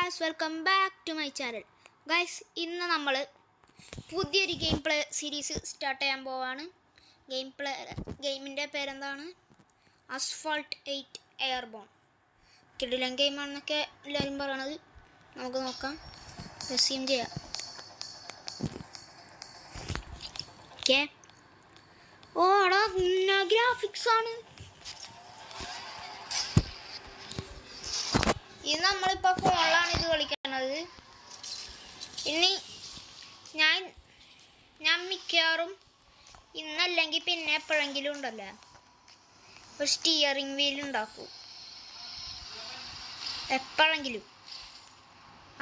Guys, welcome back to my channel. Guys, ഇന്ന് നമ്മൾ പുതിയൊരു ഗെയിം പ്ലേ സീരീസ് സ്റ്റാർട്ട് ചെയ്യാൻ പോവാണ്. ഗെയിമിൻ്റെ പേരെന്താണ്? Asphalt 8 airborne. കിടിലൻ ഗെയിമാണെന്നൊക്കെ എല്ലാവരും പറയണത്. നമുക്ക് നോക്കാം, റെസ്യൂം ചെയ്യാം. ഓക്കെ. ഓടാ ഗ്രാഫിക്സ് ആണ്. ഇത് നമ്മളിപ്പോൾ ഫോണിലാണ് ഇത് കളിക്കുന്നത്. ഇനി ഞാൻ മിക്കവാറും ഇന്നല്ലെങ്കിൽ പിന്നെ എപ്പോഴെങ്കിലും ഉണ്ടല്ലോ ഒരു സ്റ്റിയറിംഗ് വീൽ ഉണ്ടാക്കും, എപ്പോഴെങ്കിലും.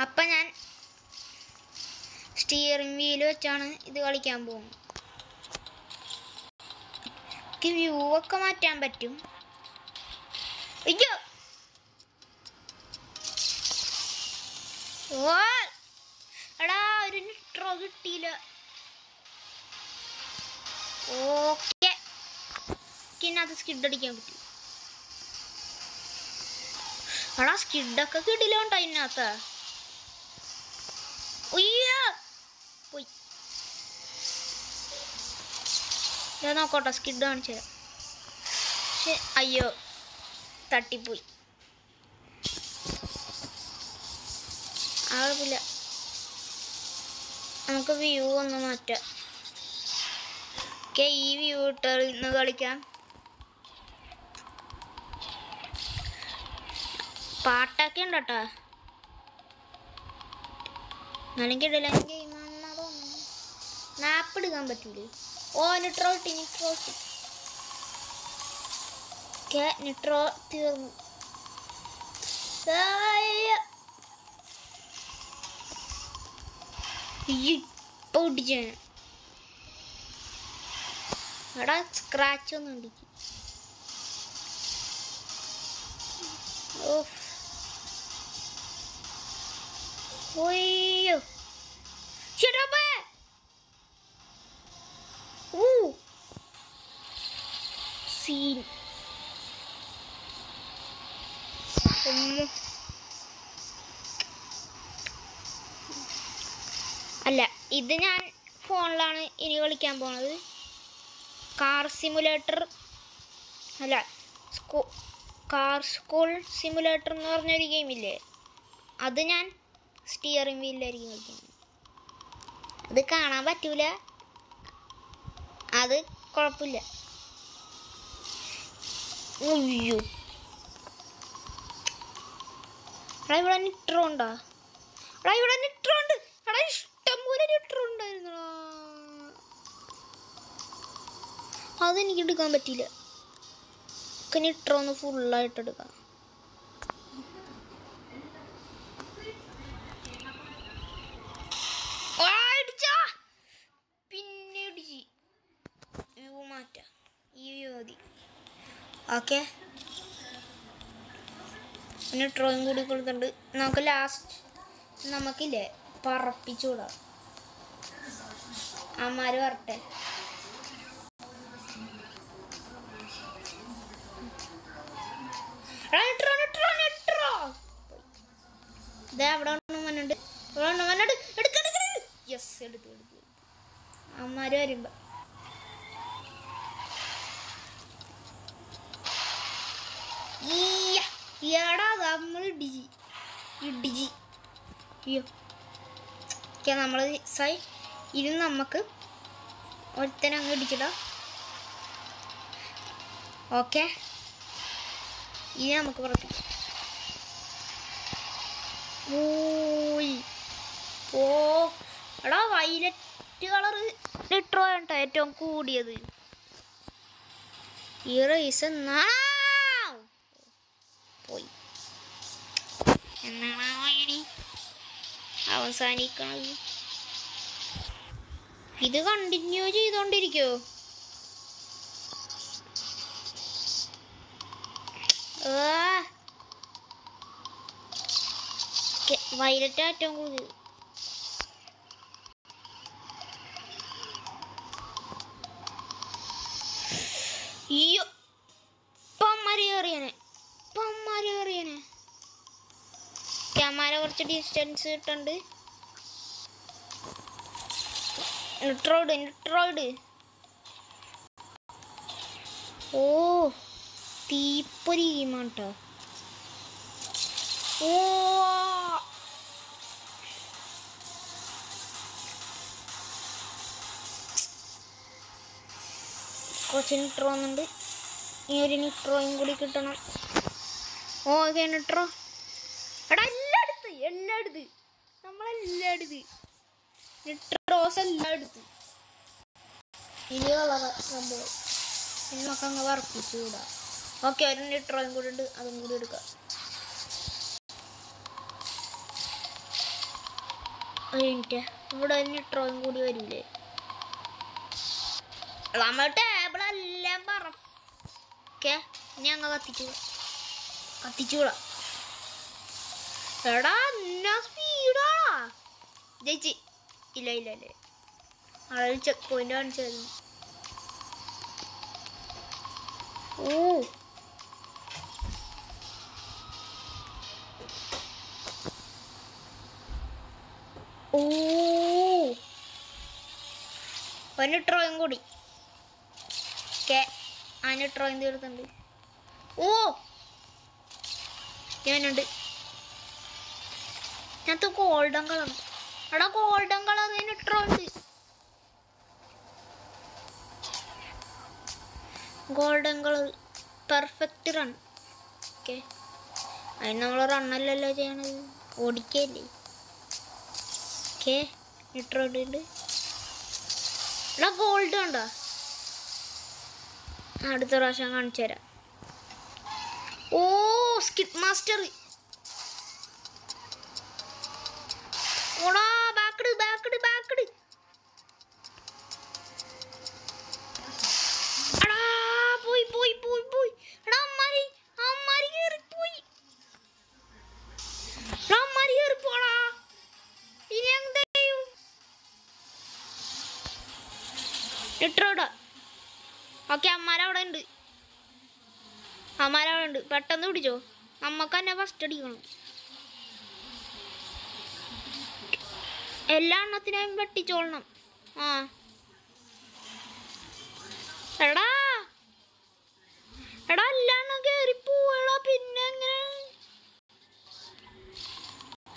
അപ്പം ഞാൻ സ്റ്റിയറിംഗ് വീൽ വെച്ചാണ് ഇത് കളിക്കാൻ പോകുന്നത്. എനിക്ക് വ്യൂ ഒക്കെ മാറ്റാൻ പറ്റും. അയ്യോ, ഓ എടാ, ഒരു നിട്രോ കിട്ടിയില്ല. ഓക്കെ, അത് സ്കിഡ് അടിക്കാൻ പറ്റും. എടാ, സ്കിഡൊക്കെ കിടിലുണ്ടോ ഇതിനകത്ത്? പോയി. ഞാൻ നോക്കോട്ടെ, സ്കിഡ് കാണിച്ചു തരാം. പക്ഷെ അയ്യോ, തട്ടിപ്പോയി. ആവില്ല, നമുക്ക് വ്യൂ ഒന്ന് മാറ്റാം. ഓക്കെ, ഈ വ്യൂ ഇട്ട് ഇന്ന് കളിക്കാം. പാട്ടൊക്കെ ഉണ്ട് കേട്ടോ. എന്നാലും കിടില ഗെയിമാണെന്നാ തോന്നുന്നു. മാപ്പ് എടുക്കാൻ പറ്റൂലേ? ഓ, നിട്രോ ഓക്കെ, നിട്രോ തീർന്നു. പൊടിച്ചാണ്. എടാ, സ്ക്രാച്ച് ഒന്നും ഉണ്ടിക്ക്. ഓയ്യോ, സീൻ. അല്ല, ഇത് ഞാൻ ഫോണിലാണ് ഇനി കളിക്കാൻ പോണത്. കാർ സിമുലേറ്റർ അല്ല, കാർ സ്കൂൾ സിമുലേറ്റർ എന്ന് പറഞ്ഞൊരു ഗെയിമില്ലേ, അത് ഞാൻ സ്റ്റിയറിംഗ് വീലിലായിരിക്കും കളിക്കുന്നത്. അത് കാണാൻ പറ്റൂല, അത് കുഴപ്പമില്ല. അയ്യോ, എടാ, ഇവിടെ നിട്രോ ഉണ്ടോ? എടാ, ഇവിടെ നിട്രോ ഉണ്ട്. എടാ, ഇഷ്ടംപോലെ നിട്രോ ഉണ്ടായിരുന്നടാ. അതെനിക്ക് എടുക്കാൻ പറ്റിയില്ല. നിട്രോ ഒന്ന് ഫുള്ളായിട്ട് എടുക്കാം. പിന്നെ ഇടിച്ച് വ്യൂ മാറ്റാം. ഈ വ്യൂ മതി. ഓക്കെ, നിട്രോയും കൂടി കൊടുത്തിട്ടുണ്ട്. നമുക്ക് ലാസ്റ്റ് നമുക്കില്ലേ പറപ്പിച്ചുകൂടാം. അമ്മാര് വരട്ടെ. അവിടെ വന്നുണ്ട്. യെസ്, എടുത്തു. അമ്മാര് വരുമ്പോ എടാ, നമ്മൾ ഇടിജി. അയ്യോ, ഓക്കെ, നമ്മൾ ഇത് നമുക്ക് ഒരുത്തനെ അങ്ങ് ഇടിച്ചിടാം. ഓക്കെ, ഇനി നമുക്ക് പറപ്പിക്കാം. ഓ എടാ, വൈലറ്റ് കളർ നിട്രോ കേട്ടോ ഏറ്റവും കൂടിയത്. ഈ റേസ് പോയി. എന്നാണ് അവസാനിക്കണത്? ഇത് കണ്ടിന്യൂ ചെയ്തോണ്ടിരിക്കോ? വൈലറ്റ് ഏറ്റവും കൂടുതൽ. അയ്യോ, പമ്മാരി കയറിയനെ. ക്യാമറ കുറച്ച് ഡിസ്റ്റൻസ് കിട്ടുന്നുണ്ട്. നിട്രോയിഡ്. ഓ തീപ്പൊരി കേട്ടോ. ഓ കുറച്ച് നിട്രോ വന്നുണ്ട്. ഈ ഒരു നിട്രോയും കൂടി കിട്ടണം. ഓക്കെ നിട്രോ. എടാ എല്ലാം എടുത്ത് നമ്മളെല്ലാം എടുത്ത് നിട്രോസ് എല്ലാം എടുത്ത്. ഇനി സംഭവം ഇനി നമുക്ക് അങ്ങ് വർപ്പിച്ച് വിടാം. ഓക്കെ ഒരു നിട്രോയും കൂടി ഉണ്ട്, അതും കൂടി എടുക്കാം. ഒരു മിനിറ്റ്, ഇവിടെ ഒരു നിട്രോയും കൂടി വരൂലേ? നമ്മൾ ടേബിളെല്ലാം പറക്കെ ഞങ്ങൾ കത്തിച്ചൂടാ. എടാ എന്നാ സ്പീഡാ. ജയിച്ച്. ഇല്ല ആളൊരു ചെക്ക് പോയിന്റ് കാണിച്ചായിരുന്നു. ഒരു നിട്രോയും കൂടി. ആ നിട്രോയും തീർത്തുണ്ട്. ഞാനുണ്ട്. ഞാനത് ഗോൾഡൻ കളർ. എടാ ഗോൾഡൻ കളർ നിട്രോ ഉണ്ട്. Golden colour perfect run. Okay അതിന് നമ്മൾ റണ്ണല്ലല്ലോ ചെയ്യണത്, ഓടിക്കല്ലേ. ഓക്കെ നിട്രോ ഉണ്ട്. എടാ ഗോൾഡ് ഉണ്ടോ? അടുത്ത പ്രാവശ്യം കാണിച്ചു തരാം. Skid master. ഓടാ ബാക്കട്. എടാ പോയി. എടാ അമ്മാരി കേറിപ്പോയി. അമ്മാരി കേറിപ്പോടാ. ഇനി എന്ത് ചെയ്യും? ഇട്ടോടാ. ഓക്കെ അമ്മാരവിടെ ഉണ്ട്. പെട്ടെന്ന് പിടിച്ചോ, നമ്മക്ക് തന്നെ ഫസ്റ്റ് അടിക്കണം. എല്ലാ എണ്ണത്തിനെയും വെട്ടിച്ചോളണം. എടാ എല്ലാം കേറിപ്പോടാ. പിന്നെ എങ്ങനെ?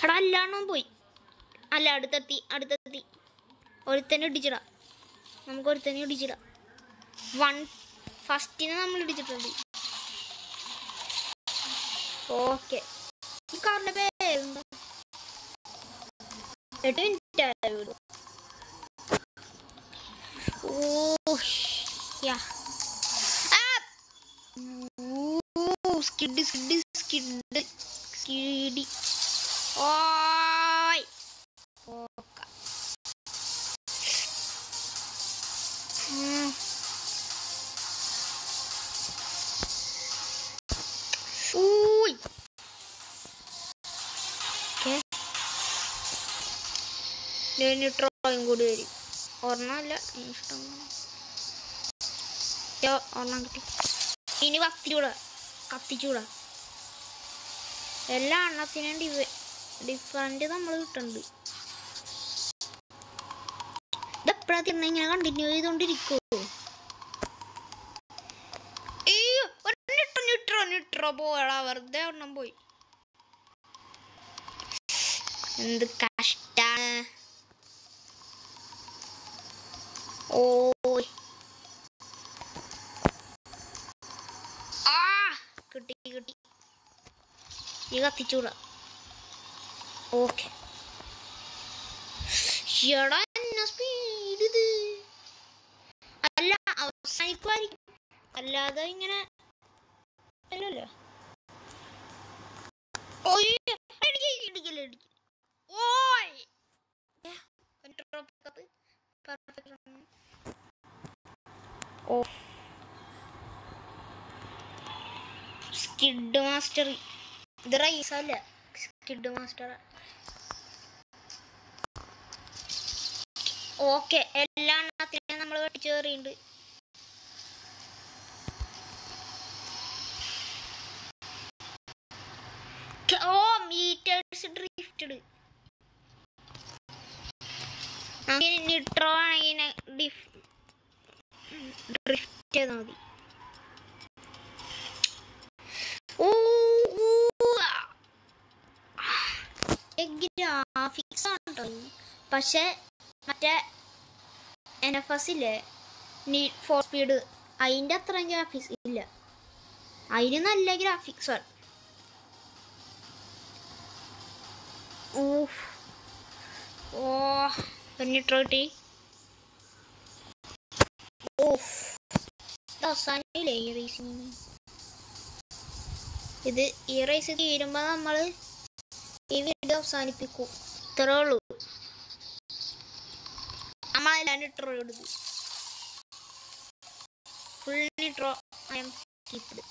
എടാ എല്ലാം പോയി. അല്ല അടുത്തെത്തി. ഒരുത്തന്നെ ഇടിച്ചിടാ. നമുക്ക് ഒരുത്തന്നെ ഇടിച്ചിടാം. ഫസ്റ്റിനെ നമ്മൾ ഇടിച്ചിട്ടുണ്ട്. ഓക്കെ ഈ കാറിന്റെ പേരെന്താ? 8 മിനിറ്റ് ആയിരുന്നു. സ്കിഡ്. ഓയ് ഓക്കെ. നിട്രോയും കൂടി വരും. ഒരെണ്ണമല്ല ഇഷ്ടം. ഒരെണ്ണം കിട്ടി. ഇനി കത്തിച്ചൂടാ. എല്ലാ എണ്ണത്തിനും ഡിഫറൻറ്റ് നമ്മൾ കിട്ടുന്നുണ്ട്. ഇതെപ്പോഴാ തിന്നെ ഇങ്ങനെ കണ്ടിന്യൂ ചെയ്തോണ്ടിരിക്കുവോ? നിട്രോ പോയടാ, വെറുതെ ഒരെണ്ണം പോയി. എന്ത് കഷ്ടാണ്. കിട്ടി. ഈ കത്തിച്ചൂടാ. ഓക്കെ എടാ എന്നാ സ്പീഡ് ഇത്. അല്ല അവസാനിക്കുമായിരിക്കും, അല്ലാതെ ഇങ്ങനെ അല്ലല്ലോ. Skid master. ഇത് റൈസല്ല, സ്കിഡ് മാസ്റ്റർ. ഓക്കെ എല്ലാ എണ്ണത്തിനും നമ്മൾ വെട്ടിച്ചേറിയുണ്ട്. Meters drift. ഡ്രിഫ്റ്റഡ്. നിട്രോ ആണെങ്കിൽ ഡ്രിഫ്റ്റ് ചെയ്താൽ മതി. ഗ്രാഫിക്സ് ആണ് കേട്ടോ. പക്ഷെ മറ്റേ NFS ഇല്ലേ, നീഡ് ഫോർ സ്പീഡ്, അതിൻ്റെ അത്രയും ഗ്രാഫിക്സ് ഇല്ല. അതിന് നല്ല ഗ്രാഫിക്സ് ആണ്. നിട്രോ കിട്ടി. അവസാനില്ലേ ഈ റേസിന്. ഈ റേസ് തീരുമ്പോൾ നമ്മൾ ഈ വീഡിയോ അവസാനിപ്പിക്കും. ഇത്രേ ഉള്ളൂ. നമ്മളെല്ലാം നിട്രോ എടുത്തു. Full nitro I'm keeped.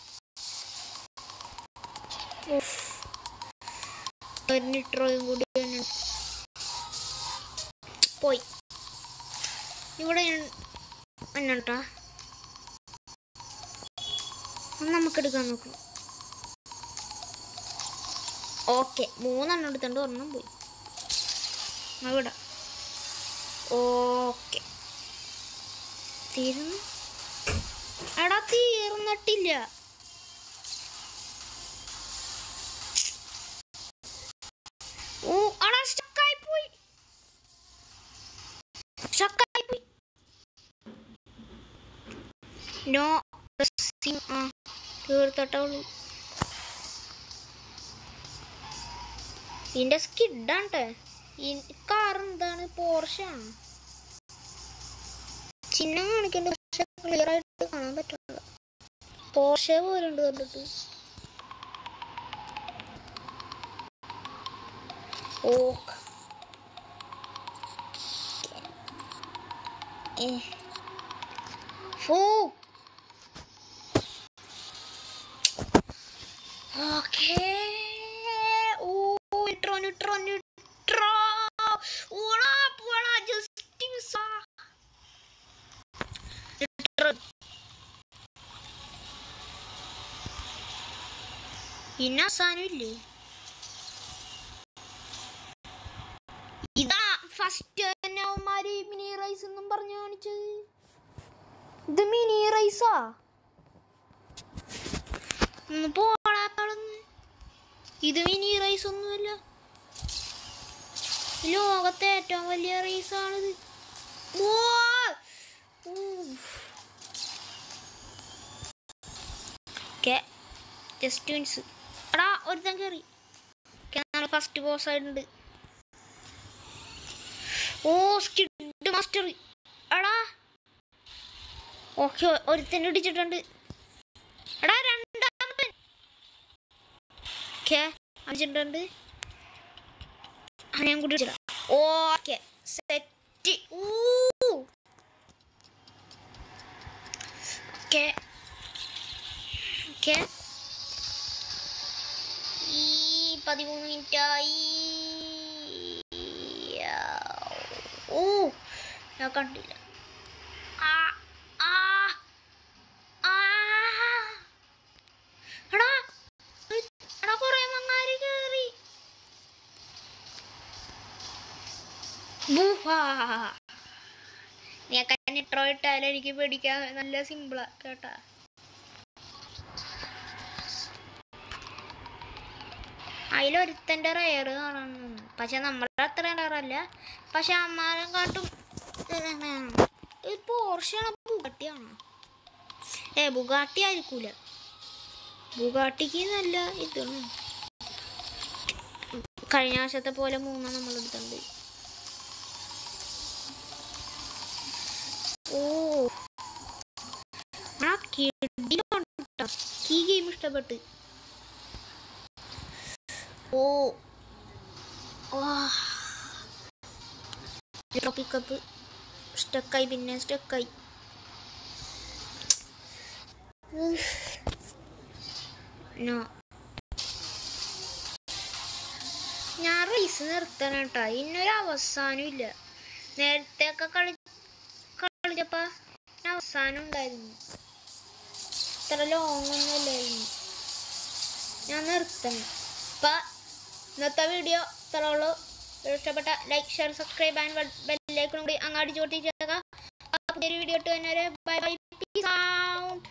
ഒരു നിട്രോയും കൂടി പോയി. ഇവിടെ എന്നാട്ടാ നമുക്ക് എടുക്കാൻ നോക്കണം. ഓക്കെ, 3 എടുത്തോണ്ട് 1 പോയി. അവിടെ ഓക്കെ തീർന്നു. എടാ തീർന്നിട്ടില്ല. നോ തീർത്തട്ടുള്ളൂ. ഇതിന്റെ സ്കിഡാണ്ട്ടെ. ഈ കാർ എന്താണ്, പോർഷാണ്. ചിഹ്നം കാണിക്കണ്ട, പക്ഷെ ക്ലിയർ ആയിട്ട് കാണാൻ പറ്റില്ല. പോർഷെ പോലുണ്ട് കണ്ടിട്ട്. പിന്നെ അവസാനമില്ലേ, ഇതാ ഫസ്റ്റ് അവന്മാര് മിനി റൈസ് എന്നും പറഞ്ഞു കാണിച്ചത്. ഇത് മിനി റൈസാ. ഇത് മിനി റൈസ് ഒന്നുമല്ല, ലോകത്തെ ഏറ്റവും വലിയ റൈസാണിത്. Just minutes. എടാ ഒരുത്തൻ കയറി. നമ്മൾ ഫസ്റ്റ് ബോസ് ആയിട്ടുണ്ട്. Skid master. എടാ ഓക്കെ, ഒരുത്തന്നെ ഇടിച്ചിട്ടുണ്ട്. എടാ രണ്ടാമത്തെ അടിച്ചിട്ടുണ്ട്. ഞാൻ കൂടി ഇടിച്ചിടാം. Okay set. ഓക്കെ ഓക്കെ 13 മിനിറ്റായി. ഞാൻ കണ്ടില്ല. എടാ കൊറേ മങ്ങാര് കേറി. നീക്കെ നിട്രോ ഇട്ടാലും എനിക്ക് പേടിക്കാൻ നല്ല സിമ്പിളാ കേട്ടാ. അതിലൊരുത്തൻ്റെ റയർ കാണുന്നു. പക്ഷെ നമ്മുടെ അത്ര റയറല്ല. പക്ഷെ അമ്മാരും കാട്ടും. പോർഷാണോ ബുഗാട്ടിയാണോ? ബുഗാട്ടി ആയിരിക്കൂല. ബുഗാട്ടിക്ക് നല്ല ഇതാണ്. കഴിഞ്ഞ വർഷത്തെ പോലെ 3 നമ്മളെടുത്തുണ്ട്. ഈ ഗെയിം ഇഷ്ടപ്പെട്ട്. പിക്കപ്പ് സ്റ്റക്കായി, പിന്നെ സ്റ്റക്കായി. ഞാൻ റേസ് നിർത്തണം കേട്ടോ. ഇന്നൊരു അവസാനം ഇല്ല. നേരത്തെ ഒക്കെ കളിച്ചപ്പോ അവസാനം ഉണ്ടായിരുന്നു. ഇത്ര ലോങ് ഒന്നും അല്ലായിരുന്നു. ഞാൻ നിർത്തണം. ഇപ്പൊ ഇന്നത്തെ വീഡിയോ ഇത്രേ ഉള്ളൂ. ഇഷ്ടപ്പെട്ട ലൈക്ക് ഷെയർ സബ്സ്ക്രൈബ് ആൻഡ് ബെല്ലൈക്കണും കൂടി അങ്ങാടി ചോട്ടി ചെയ്യുക. പുതിയൊരു വീഡിയോ ഇട്ട് തന്നെ ബൈ ബൈ പീസ് ഔട്ട്.